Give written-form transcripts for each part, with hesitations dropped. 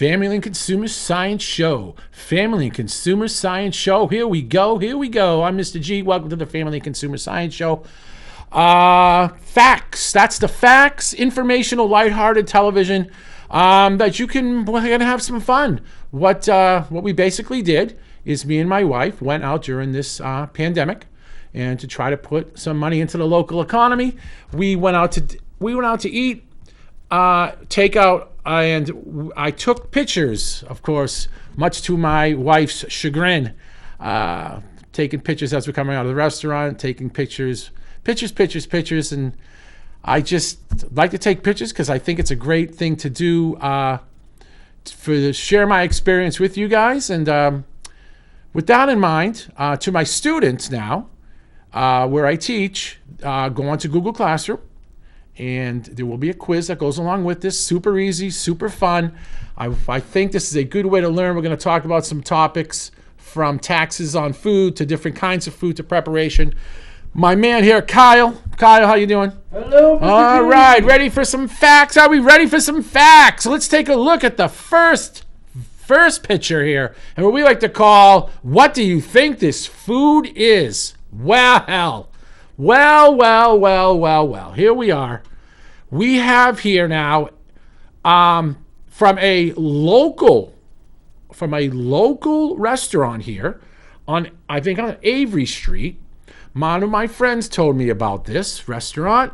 Family and Consumer Science Show. Family and Consumer Science Show. Here we go. Here we go. I'm Mr. G. Welcome to the Family and Consumer Science Show. Facts. That's the facts. Informational, lighthearted television that you can have some fun. What we basically did is me and my wife went out during this pandemic, and to try to put some money into the local economy, we went out to eat, take out. And I took pictures, of course, much to my wife's chagrin, taking pictures as we're coming out of the restaurant, taking pictures. And I just like to take pictures because I think it's a great thing to do share my experience with you guys. And with that in mind, to my students now, where I teach, go on to Google Classroom. And there will be a quiz that goes along with this. Super easy, super fun. I think this is a good way to learn. We're going to talk about some topics from taxes on food to different kinds of food to preparation. My man here, Kyle. Kyle, how you doing? Hello, Mr. All right, ready for some facts? Are we ready for some facts? Let's take a look at the first picture here, and what we like to call, what do you think this food is? Well. Here we are. We have here now from a local restaurant here on Avery Street. One of my friends told me about this restaurant.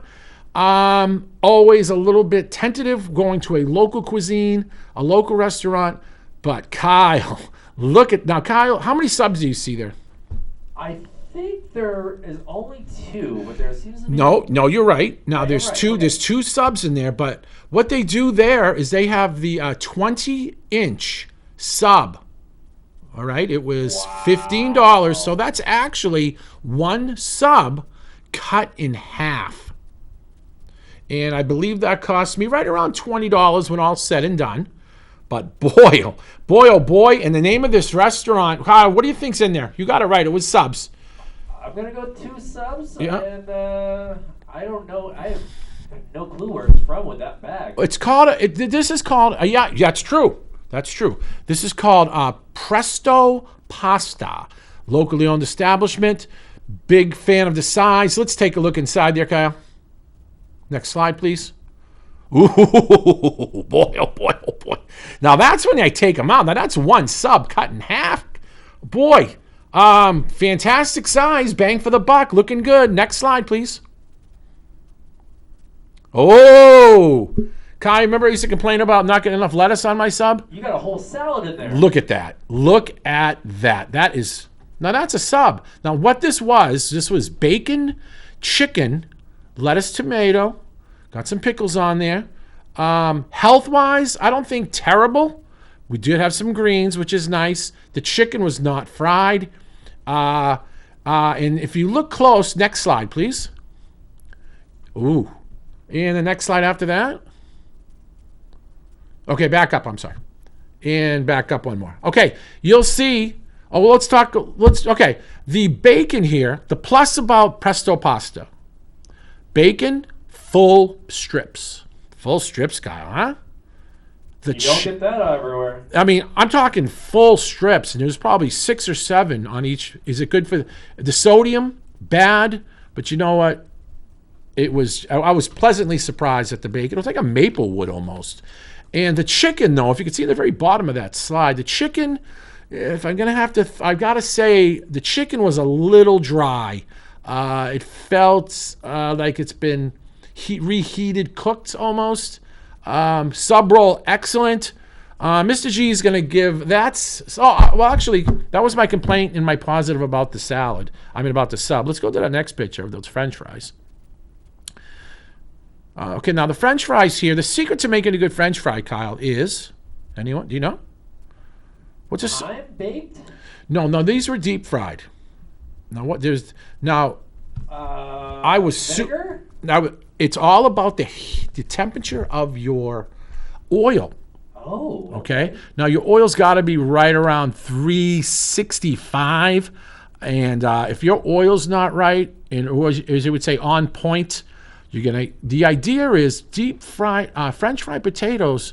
Always a little bit tentative going to a local cuisine, a local restaurant. But Kyle, Kyle, how many subs do you see there? I think there is only 2, but there seems to be... No, you're right. Now there's right, two. okay. There's 2 subs in there, but what they do there is they have the 20-inch sub. All right, it was $15, so that's actually 1 sub cut in half, and I believe that cost me right around $20 when all said and done. But boy, oh boy, and the name of this restaurant, Kyle, what do you think's in there? You got it right. It was subs. I'm going to go 2 subs, Yeah. and I don't know. I have no clue where it's from with that bag. It's called, this is called, yeah, it's true. That's true. This is called Presto Pasta, locally owned establishment. Big fan of the size. Let's take a look inside there, Kyle. Next slide, please. Ooh, boy, oh boy. Now that's when I take them out. Now that's 1 sub cut in half. Boy, fantastic size, bang for the buck, looking good. Next slide, please. Oh, Kai, remember I used to complain about not getting enough lettuce on my sub? You got a whole salad in there. Look at that. That's a sub. Now what this was bacon, chicken, lettuce, tomato, got some pickles on there. Health-wise, I don't think terrible. We did have some greens, which is nice. The chicken was not fried. And if you look close, next slide, please. Ooh. And the next slide after that. Okay, back up, I'm sorry. And back up one more. Okay, you'll see. Okay, the bacon here, the plus about Presto Pasta. Bacon, full strips. Full strips, Kyle, huh? You don't get that everywhere. I mean, I'm talking full strips, and there's probably 6 or 7 on each. Is it good for the sodium? Bad, but you know what? I was pleasantly surprised at the bacon. It was like a maple wood almost. And the chicken, though, if you can see at the very bottom of that slide, the chicken, I've got to say, the chicken was a little dry. It felt like it's been reheated, cooked almost. Sub roll, excellent. Mr. G is going to give actually, that was my complaint and my positive about the salad. About the sub. Let's go to the next picture of those French fries. Okay, now the French fries here, the secret to making a good French fry, Kyle, is, anyone? Do you know? What's this? Time baked? No, these were deep fried. Vinegar? It's all about the temperature of your oil. Oh. Okay. Now your oil's got to be right around 365, and if your oil's not right, or as you would say, on point, the idea is deep fried French fried potatoes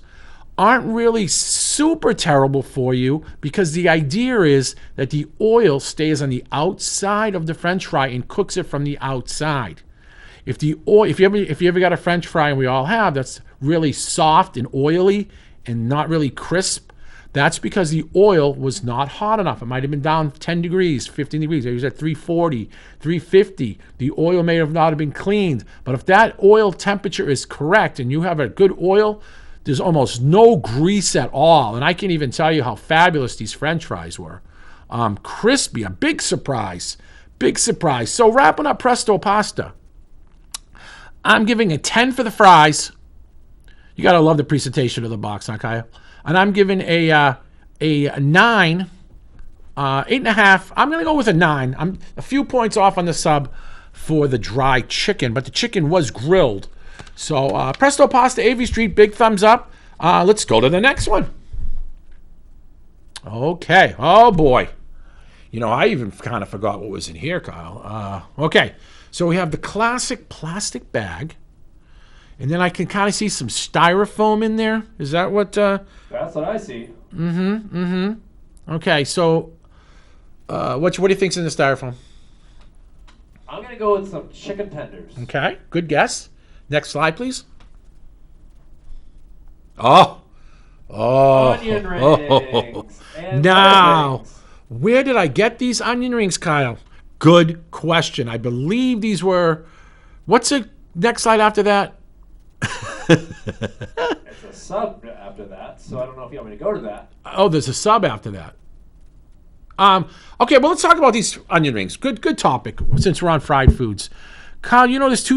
aren't really super terrible for you because the idea is that the oil stays on the outside of the French fry and cooks it from the outside. If the oil, if you ever got a French fry, and we all have, that's really soft and oily and not really crisp, that's because the oil was not hot enough. It might have been down 10 degrees, 15 degrees. It was at 340, 350. The oil may have not been cleaned. But if that oil temperature is correct and you have a good oil, there's almost no grease at all. And I can't even tell you how fabulous these French fries were. Crispy, a big surprise. Big surprise. So wrapping up Presto Pasta. I'm giving a 10 for the fries. You got to love the presentation of the box, huh, Kyle? And I'm giving a 9, 8.5. I'm going to go with a 9. I'm a few points off on the sub for the dry chicken, but the chicken was grilled. So Presto Pasta, Avery Street, big thumbs up. Let's go to the next one. Okay. Oh, boy. You know, I even kind of forgot what was in here, Kyle. Okay. So we have the classic plastic bag. And then I can kind of see some styrofoam in there. Is that what? That's what I see. Okay, so what do you think's in the styrofoam? I'm gonna go with some chicken tenders. Okay, good guess. Next slide, please. Oh. Onion rings. And Now, rings. where did I get these onion rings, Kyle? Good question. I believe these were. What's the next slide after that? It's a sub after that, so I don't know if you want me to go to that. Oh, there's a sub after that. Okay, well, let's talk about these onion rings. Good topic since we're on fried foods. Kyle, you know there's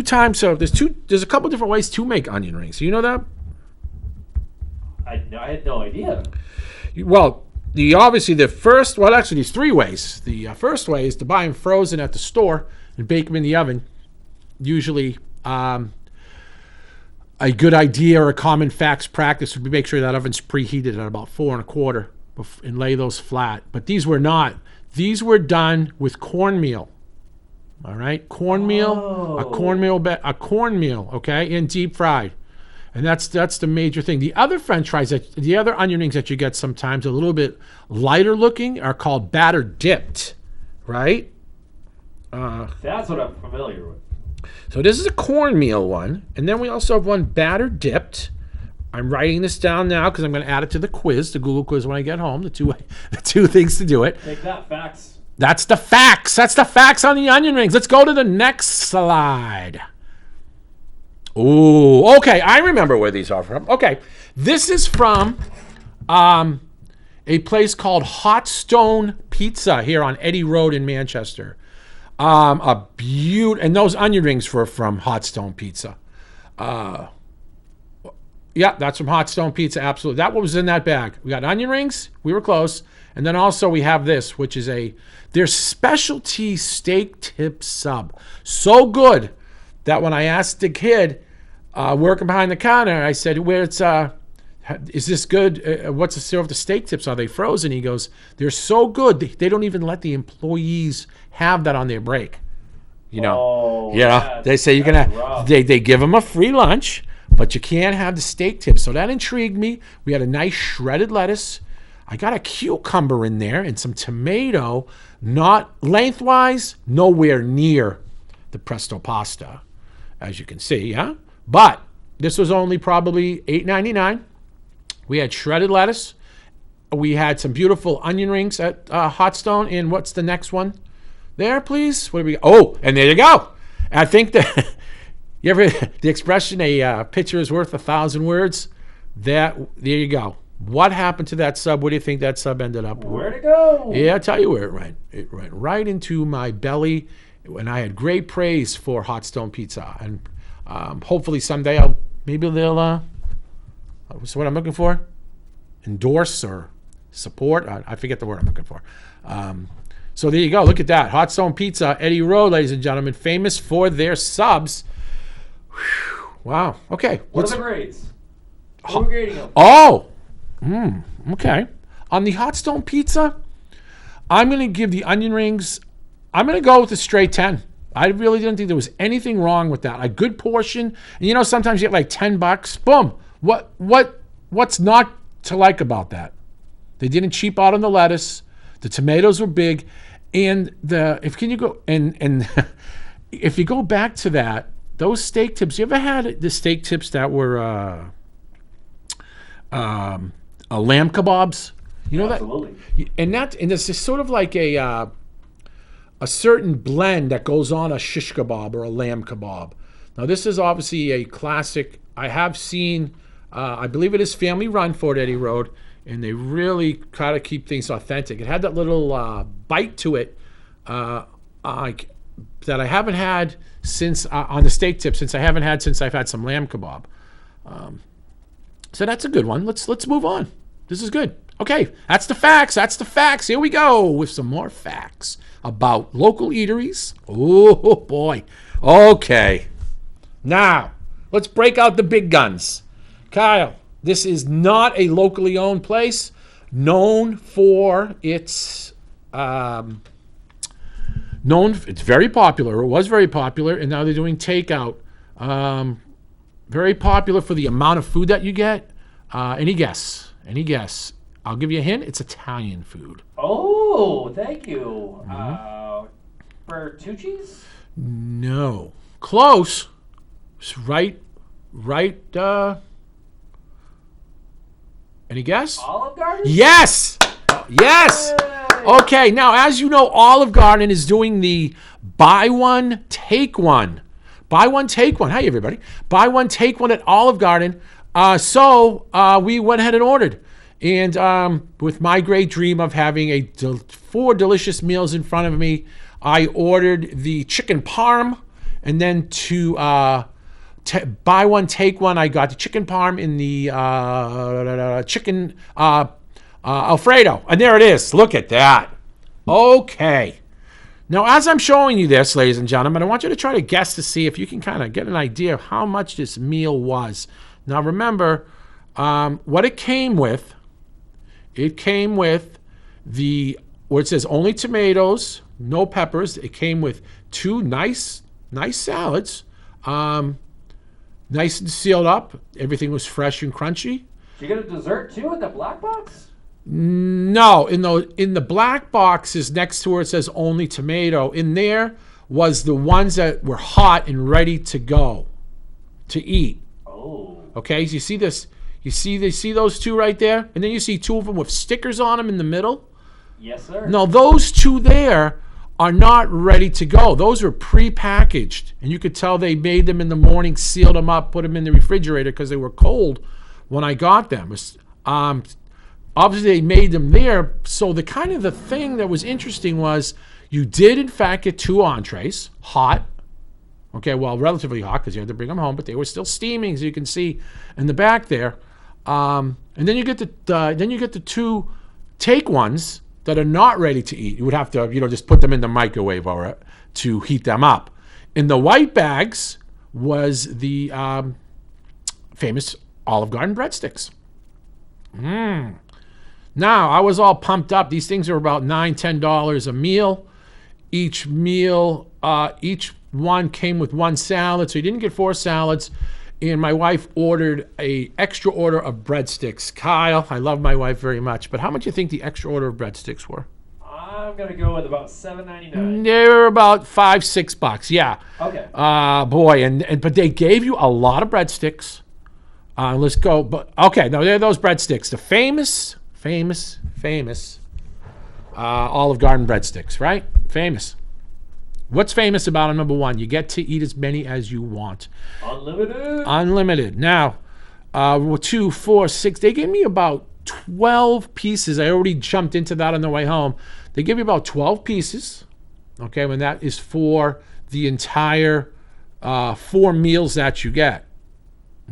there's a couple different ways to make onion rings. You know that? I had no idea. Well, there's 3 ways. The first way is to buy them frozen at the store and bake them in the oven. Usually, a good idea or a common fact practice would be make sure that oven's preheated at about 4 1/4 and lay those flat. But these were not. These were done with cornmeal. All right, cornmeal, a cornmeal, okay, and deep fried, and that's the major thing. The other French fries, the other onion rings that you get sometimes a little bit lighter looking, are called batter dipped, right? That's what I'm familiar with. So this is a cornmeal one, and then we also have one batter dipped. I'm writing this down now because I'm going to add it to the Google quiz when I get home. The two things to do it. Take that, facts. That's the facts. That's the facts on the onion rings. Let's go to the next slide. Ooh, okay. I remember where these are from. Okay, this is from a place called Hot Stone Pizza here on Eddy Road in Manchester. And those onion rings were from Hot Stone Pizza. Yeah, that's from Hot Stone Pizza, absolutely. That was in that bag. We got onion rings, we were close, and then also we have this, which is their specialty steak tip sub. So good that when I asked the kid working behind the counter, I said, is this good? What's the serve? The steak tips, are they frozen? He goes, they're so good, they don't even let the employees have that on their break. You know, they say they give them a free lunch, but you can't have the steak tips. So that intrigued me. We had a nice shredded lettuce. I got a cucumber in there and some tomato, not lengthwise, nowhere near the Presto Pasta, as you can see, yeah? But this was only probably $8.99. We had shredded lettuce. We had some beautiful onion rings at Hot Stone. And what's the next one? There, please. What do we? Oh, and there you go. I think that the expression "a picture is worth 1,000 words." There you go. What happened to that sub? Where do you think that sub ended up? Where'd it go? Yeah, I'll tell you where it went. It went right into my belly, and I had great praise for Hot Stone Pizza. And hopefully someday they'll. What's what I'm looking for? Endorse or support. I forget the word I'm looking for. So there you go. Look at that. Hot Stone Pizza, Eddy Road, ladies and gentlemen, famous for their subs. Whew. Wow. Okay. What are the grades? What are we grading them? Oh. Okay. On the Hot Stone Pizza, I'm going to give the onion rings, I'm going to go with a straight 10. I really didn't think there was anything wrong with that. A good portion. And you know, sometimes you get like $10. Boom. What what's not to like about that? They didn't cheap out on the lettuce. The tomatoes were big, and if you go back to that, those steak tips. You ever had the steak tips that were lamb kebabs? You know Absolutely. that, and it's just sort of like a certain blend that goes on a shish kebab or a lamb kebab. Now, this is obviously a classic. I have seen, I believe it is family run, Fort Eddie Road, and they really try to keep things authentic. It had that little bite to it that I haven't had since on the steak tip since I've had some lamb kebab. So that's a good one. Let's move on. This is good. Okay, that's the facts. Here we go with some more facts about local eateries. Oh boy. Okay. Now, let's break out the big guns. Kyle, this is not a locally owned place known for its it's very popular. It was very popular, and now they're doing takeout. Very popular for the amount of food that you get. Any guess? I'll give you a hint. It's Italian food. Oh, thank you. Bertucci's? No. Close. It's right. Any guess? Olive Garden? Yes. Yes. Okay. Now, as you know, Olive Garden is doing the buy one, take one. Buy one, take one. Hey, everybody. Buy one, take one at Olive Garden. So we went ahead and ordered. And with my great dream of having 4 delicious meals in front of me, I ordered the chicken parm. And then to buy one, take one, I got the chicken parm in the chicken Alfredo. And there it is. Look at that. Okay. Now, as I'm showing you this, ladies and gentlemen, I want you to try to guess to see if you can kind of get an idea of how much this meal was. Now, remember, what it came with. It came with where it says only tomatoes, no peppers. It came with 2 nice salads, nice and sealed up. Everything was fresh and crunchy. Did you get a dessert too at the black box? No, in the black boxes next to where it says only tomato, in there was the ones that were hot and ready to go to eat. Oh. Okay, so you see this? You see those 2 right there? And then you see 2 of them with stickers on them in the middle? Yes, sir. No, those 2 there are not ready to go. Those are pre-packaged. And you could tell they made them in the morning, sealed them up, put them in the refrigerator because they were cold when I got them. Obviously, they made them there. So the thing that was interesting was you did, in fact, get 2 entrees, hot. Okay, well, relatively hot because you had to bring them home, but they were still steaming, as you can see in the back there. And then you get the 2 take ones that are not ready to eat. You would have to, just put them in the microwave or to heat them up. In the white bags was the famous Olive Garden breadsticks. Now, I was all pumped up. These things are about $9-10 a meal. Each one came with 1 salad, so you didn't get 4 salads. And my wife ordered an extra order of breadsticks. Kyle, I love my wife very much, but how much do you think the extra order of breadsticks were? I'm gonna go with about $7.99. They were about $5-6. Yeah. Okay. Boy, but they gave you a lot of breadsticks. Let's go. But okay, no, they're those breadsticks. The famous Olive Garden breadsticks, right? Famous. What's famous about them? Number 1, you get to eat as many as you want. Unlimited. Now, 2, 4, 6. They gave me about 12 pieces. I already jumped into that on the way home. They give you about 12 pieces. Okay, when that is for the entire 4 meals that you get.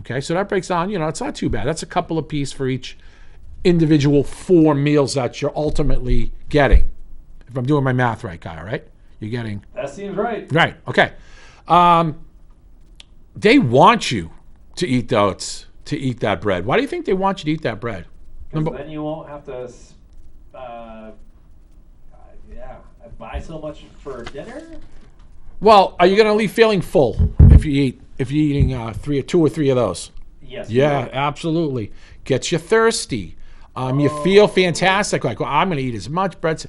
Okay, so that breaks down. It's not too bad. That's a couple of pieces for each individual 4 meals that you're ultimately getting. If I'm doing my math right, Kyle, right? You're getting... That seems right. Right, okay. They want you to eat that bread. Why do you think they want you to eat that bread? Because then you won't have to buy so much for dinner? Well, are you going to leave feeling full if you're eating 2 or 3 of those? Yes. Yeah, we do. absolutely. Gets you thirsty. You feel fantastic. Like, well, I'm going to eat as much breads,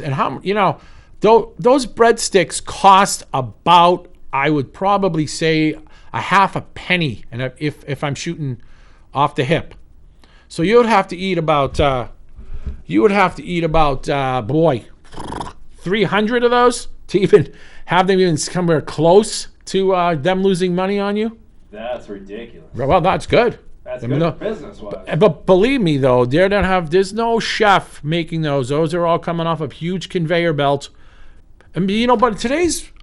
and how those breadsticks cost about, I would probably say, a half a penny, and if I'm shooting off the hip. So you would have to eat about boy, 300 of those to even have them even somewhere close to them losing money on you. That's ridiculous. Well, that's good. That's I good mean, business-wise. But believe me, though, there's no chef making those. Those are all coming off of huge conveyor belts. I mean, but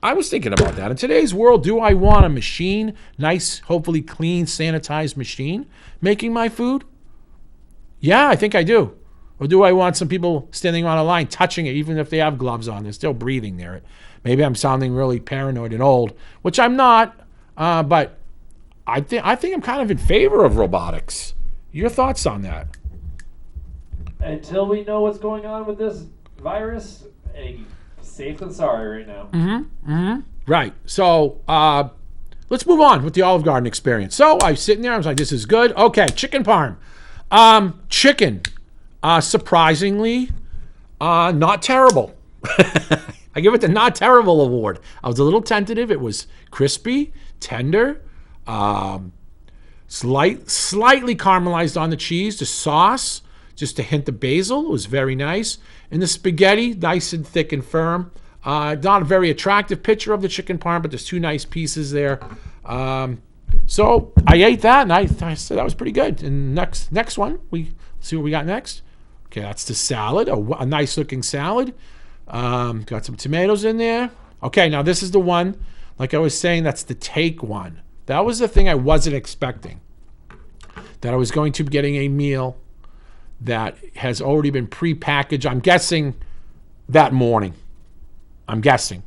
I was thinking about that. In today's world, do I want a machine, nice, hopefully clean, sanitized machine, making my food? Yeah, I think I do. Or do I want some people standing on a line touching it, even if they have gloves on? They're still breathing there. Maybe I'm sounding really paranoid and old, which I'm not. But I think I'm kind of in favor of robotics. Your thoughts on that? Until we know what's going on with this virus, safe and sorry right now. Right. So let's move on with the Olive Garden experience. So I was sitting there. I was like, this is good. Okay, chicken parm. Chicken, surprisingly, not terrible. I give it the not terrible award. I was a little tentative. It was crispy, tender, slightly caramelized on the cheese. The sauce, just a hint of basil, was very nice. And the spaghetti, nice and thick and firm. Not a very attractive picture of the chicken parm, but there's two nice pieces there. So I ate that, and I said that was pretty good. And next one, we see what we got next. Okay, that's the salad, a nice looking salad. Got some tomatoes in there. Okay, now this is the one, like I was saying, that's the take one. That was the thing I wasn't expecting. That I was going to be getting a meal that has already been pre-packaged, I'm guessing, that morning. I'm guessing.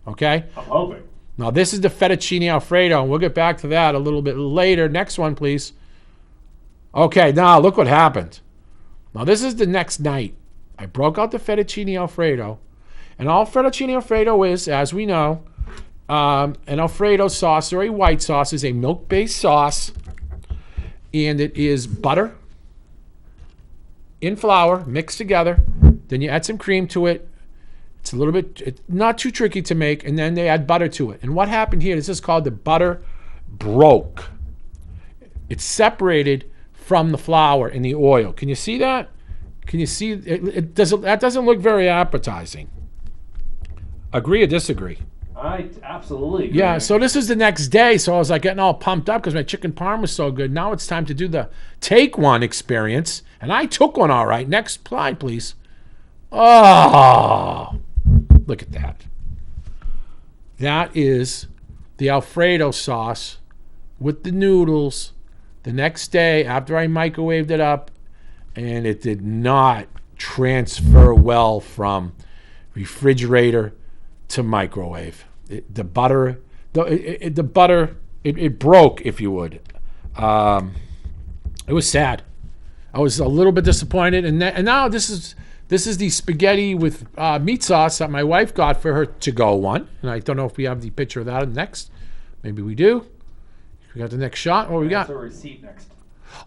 Okay? I'm hoping. Now, this is the fettuccine Alfredo, and we'll get back to that a little bit later. Next one, please. Okay, now look what happened. Now, this is the next night. I broke out the fettuccine Alfredo, and all fettuccine Alfredo is, as we know, an Alfredo sauce, or a white sauce, is a milk-based sauce, and it is butter in flour mixed together. Then you add some cream to it. It's a little bit, not too tricky to make, and then they add butter to it. And what happened here, this is called the butter broke. It's separated from the flour and the oil. Can you see that? Can you see? That doesn't look very appetizing. Agree or disagree? I absolutely agree. Yeah, so this is the next day, so I was like getting all pumped up because my chicken parm was so good. Now it's time to do the take one experience, and I took one all right. Next slide, please. Oh, look at that. That is the Alfredo sauce with the noodles the next day after I microwaved it up, and it did not transfer well from refrigerator to microwave. The butter broke, if you would. It was sad. I was a little bit disappointed, and now this is the spaghetti with meat sauce that my wife got for her to-go one. And I don't know if we have the picture of that next. Maybe we do. We got the next shot. What we got? That's a receipt next.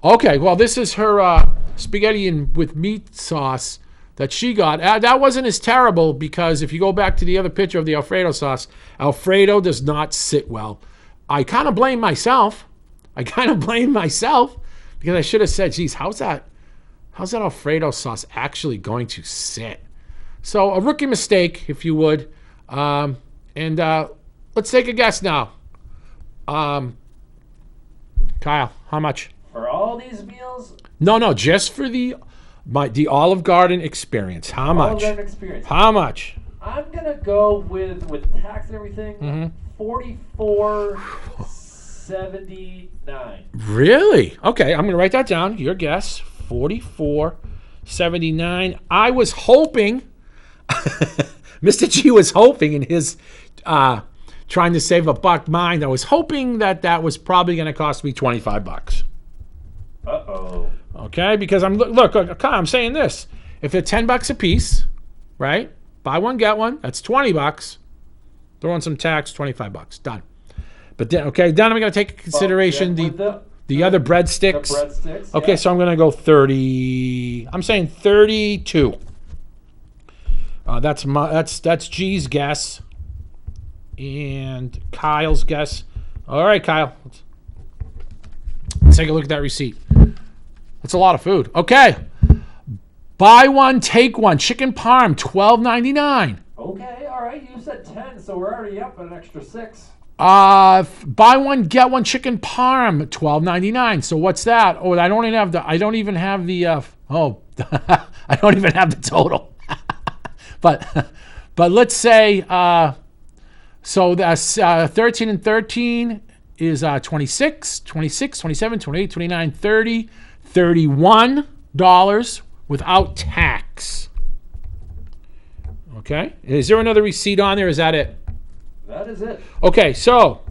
Okay, well, this is her spaghetti with meat sauce that she got. That wasn't as terrible because if you go back to the other picture of the Alfredo sauce, Alfredo does not sit well. I kind of blame myself. Because I should have said, geez, how's that Alfredo sauce actually going to sit? So a rookie mistake, if you would. And let's take a guess now. Kyle, how much? For all these meals? No, just for the Olive Garden experience. How much? Olive Garden experience. How much? I'm going to go with tax and everything, $44.79. Really? Okay, I'm going to write that down. Your guess, $44.79. I was hoping, Mr. G was hoping in his trying to save a buck mind, I was hoping that was probably going to cost me $25. Uh-oh. Okay, because look, I'm saying this. If they're $10 a piece, right? Buy one, get one. That's $20. Throw in some tax, $25. Done. But then, okay, then I'm going to take into consideration The other The breadsticks. breadsticks. Okay, yeah. so I'm going to go 30. I'm saying 32. That's G's guess and Kyle's guess. All right, Kyle. Let's take a look at that receipt. That's a lot of food. Okay. Buy one, take one. Chicken parm, $12.99. Okay, all right. You said 10, so we're already up an extra 6. Buy one, get one chicken parm, $12.99. So what's that? Oh, I don't even have the. I don't even have the. I don't even have the total. but let's say. So that's 13 and 13 is 26, 26, 27, 28, 29, 30, $31 without tax. Okay. Is there another receipt on there? Is that it? That is it. Okay, so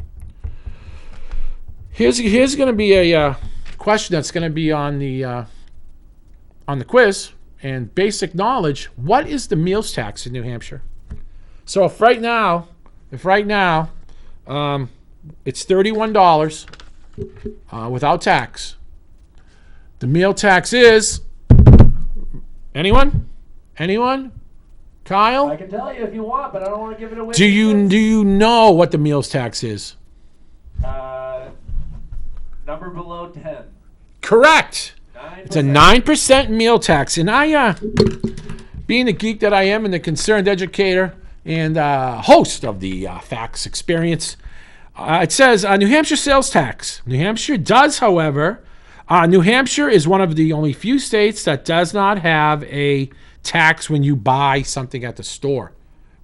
here's going to be a question that's going to be on the quiz and basic knowledge. What is the meals tax in New Hampshire? So if right now, it's $31 without tax. The meal tax is anyone? Kyle? I can tell you if you want, but I don't want to give it away. Do you know what the meals tax is? Number below 10. Correct. 9%. It's a 9% meal tax. And I, being the geek that I am and the concerned educator and host of the Facts Experience, it says New Hampshire sales tax. New Hampshire does, however, New Hampshire is one of the only few states that does not have a tax when you buy something at the store.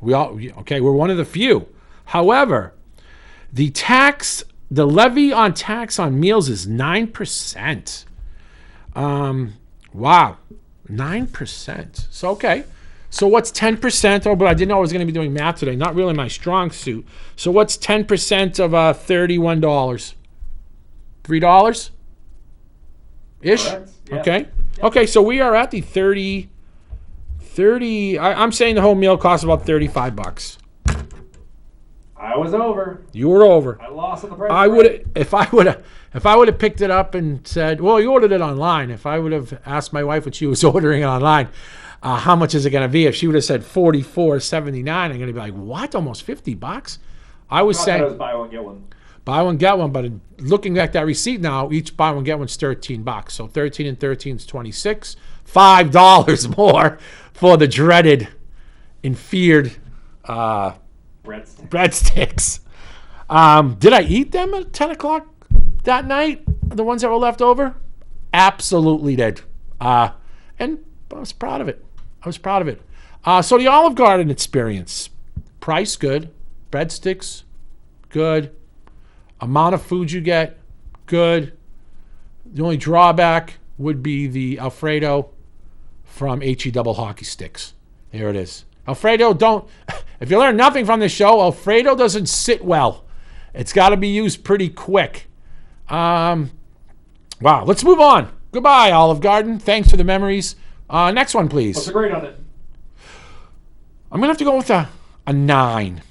We're one of the few. However, the levy on tax on meals is 9%. Wow, 9%. So okay. So what's 10%? Oh, but I didn't know I was going to be doing math today. Not really my strong suit. So what's 10% of $31? $3 ish. Correct. Yeah. Okay. Yep. Okay. So we are at the 30. I'm saying the whole meal costs about $35. I was over. You were over. I lost on the price. I would if I would have picked it up and said, well, you ordered it online. If I would have asked my wife when she was ordering it online, how much is it going to be? If she would have said $44.79, I'm going to be like, what? Almost $50? I was I thought saying it was buy one get one. buy one get one, but looking at that receipt now, each buy one get one's $13. So 13 and 13 is 26. $5 more for the dreaded and feared breadsticks. Did I eat them at 10 o'clock that night? The ones that were left over? Absolutely did. And I was proud of it. So the Olive Garden experience. Price, good. Breadsticks, good. Amount of food you get, good. The only drawback would be the Alfredo from HE Double Hockey Sticks. There it is. Alfredo if you learn nothing from this show, Alfredo doesn't sit well. It's got to be used pretty quick. Wow, let's move on. Goodbye, Olive Garden. Thanks for the memories. Next one, please. What's the grade on it? I'm going to have to go with a 9.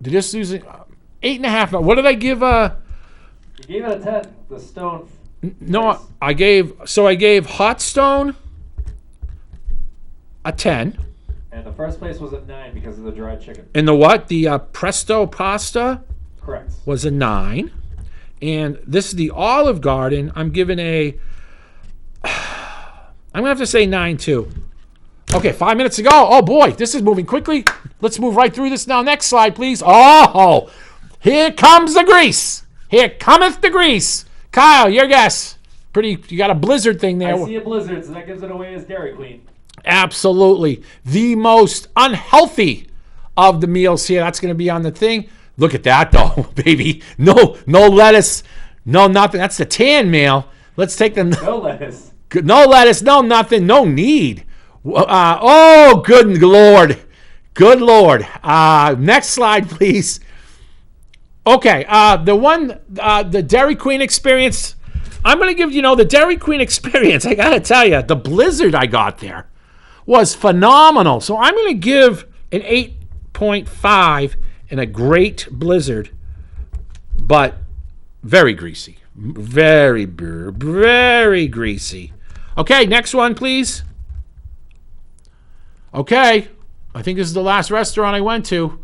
Did this lose it? 8.5. What did I give? You gave it a 10. The stone. No, Nice. I gave Hot Stone a 10. And the first place was a 9 because of the dried chicken. And the what? The Presto Pasta Correct. was a 9. And this is the Olive Garden. I'm giving I'm going to have to say 9 too. Okay, 5 minutes to go. Oh boy, this is moving quickly. Let's move right through this now. Next slide, please. Oh, here comes the grease. Here cometh the grease. Kyle, your guess. You got a blizzard thing there. I see a blizzard, so that gives it away as Dairy Queen. Absolutely. The most unhealthy of the meals here. That's going to be on the thing. Look at that, though, baby. No lettuce, no nothing. That's the tan meal. Let's take the No lettuce. no lettuce, no nothing, no need. Oh, good Lord. Good Lord. Next slide, please. Okay, the Dairy Queen experience. I'm going to give the Dairy Queen experience. I got to tell you, the blizzard I got there was phenomenal. So I'm going to give an 8.5 in a great blizzard, but very greasy. Very, very greasy. Okay, next one, please. Okay, I think this is the last restaurant I went to.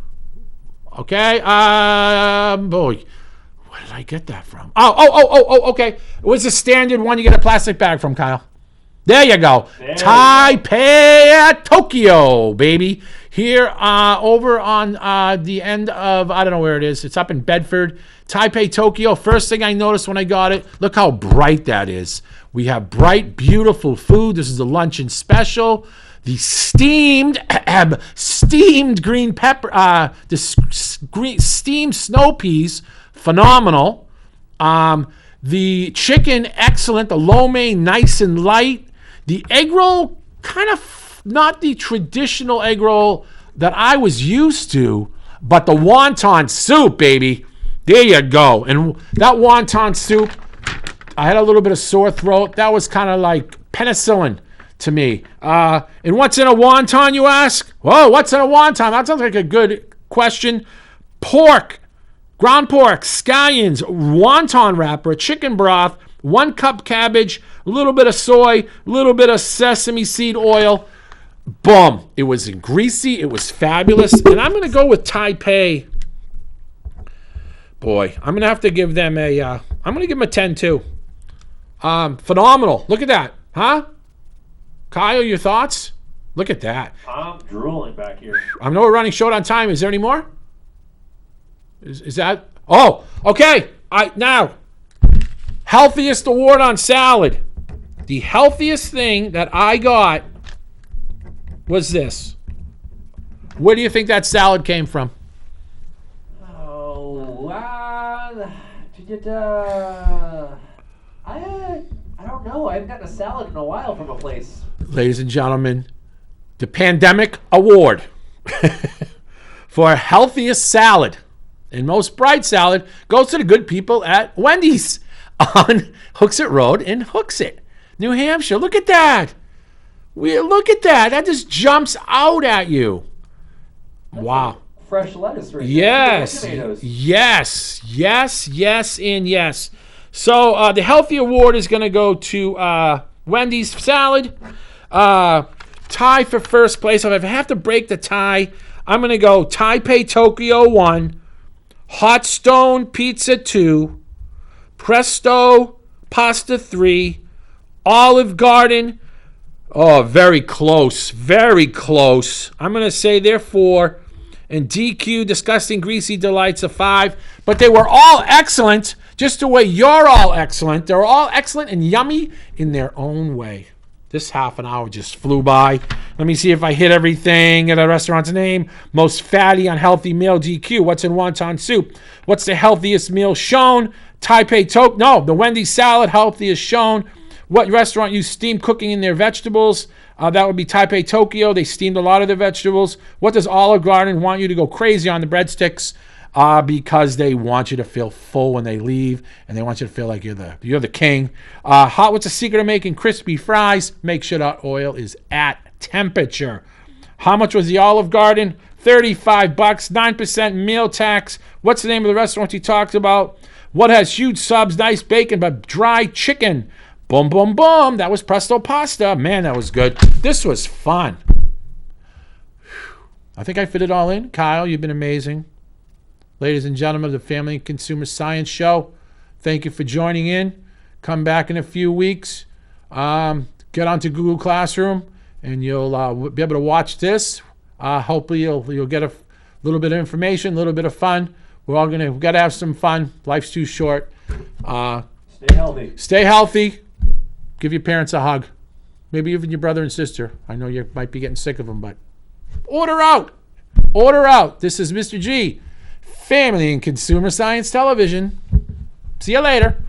Okay, boy, where did I get that from? Okay. It was a standard one you get a plastic bag from, Kyle. There you go. Taipei, Tokyo, baby. Here, over on the end of, I don't know where it is. It's up in Bedford. Taipei, Tokyo. First thing I noticed when I got it, look how bright that is. We have bright, beautiful food. This is the luncheon special. The steamed green pepper, steamed snow peas, phenomenal. The chicken, excellent. The lo mein, nice and light. The egg roll, kind of not the traditional egg roll that I was used to, but the wonton soup, baby. There you go. And that wonton soup, I had a little bit of sore throat. That was kind of like penicillin to me. And what's in a wonton, you ask? Whoa, what's in a wonton? That sounds like a good question. Pork, ground pork, scallions, wonton wrapper, chicken broth, 1 cup cabbage, a little bit of soy, a little bit of sesame seed oil. Boom. It was greasy. It was fabulous. And I'm going to go with Taipei. Boy, I'm going to have to give them I'm going to give them a 10 too. Phenomenal. Look at that. Huh? Kyle, your thoughts? Look at that. I'm drooling back here. I know we're running short on time. Is there any more? Is that? Oh, okay. Now, healthiest award on salad. The healthiest thing that I got was this. Where do you think that salad came from? Oh, I don't know. I haven't gotten a salad in a while from a place. Ladies and gentlemen, the Pandemic Award for healthiest salad and most bright salad goes to the good people at Wendy's on Hooksett Road in Hooksett, New Hampshire. Look at that. Look at that. That just jumps out at you. That's wow. Like fresh lettuce right Yes. there. Yes, and yes. So the healthy award is going to go to Wendy's salad. Tie for first place. If I have to break the tie, I'm going to go Taipei Tokyo 1, Hot Stone Pizza 2, Presto Pasta 3, Olive Garden. Oh, very close. Very close. I'm going to say they're 4. And DQ, Disgusting Greasy Delights, a 5. But they were all excellent, just the way you're all excellent. They're all excellent and yummy in their own way. This half an hour just flew by. Let me see if I hit everything at a restaurant's name. Most fatty, unhealthy meal, DQ. What's in wonton soup? What's the healthiest meal shown? Taipei Tok. No, the Wendy's salad, healthiest shown. What restaurant used steam cooking in their vegetables? That would be Taipei Tokyo. They steamed a lot of their vegetables. What does Olive Garden want you to go crazy on the breadsticks? Because they want you to feel full when they leave, and they want you to feel like you're the king. What's the secret of making crispy fries? Make sure that oil is at temperature. How much was the Olive Garden? $35, 9% meal tax. What's the name of the restaurant you talked about? What has huge subs, nice bacon, but dry chicken? Boom, boom, boom. That was Presto Pasta. Man, that was good. This was fun. I think I fit it all in. Kyle, you've been amazing. Ladies and gentlemen of the Family and Consumer Science Show, thank you for joining in. Come back in a few weeks. Get onto Google Classroom, and you'll be able to watch this. Hopefully, you'll get a little bit of information, a little bit of fun. We've got to have some fun. Life's too short. Stay healthy. Stay healthy. Give your parents a hug. Maybe even your brother and sister. I know you might be getting sick of them, but order out. Order out. This is Mr. G, Family and Consumer Science Television. See you later.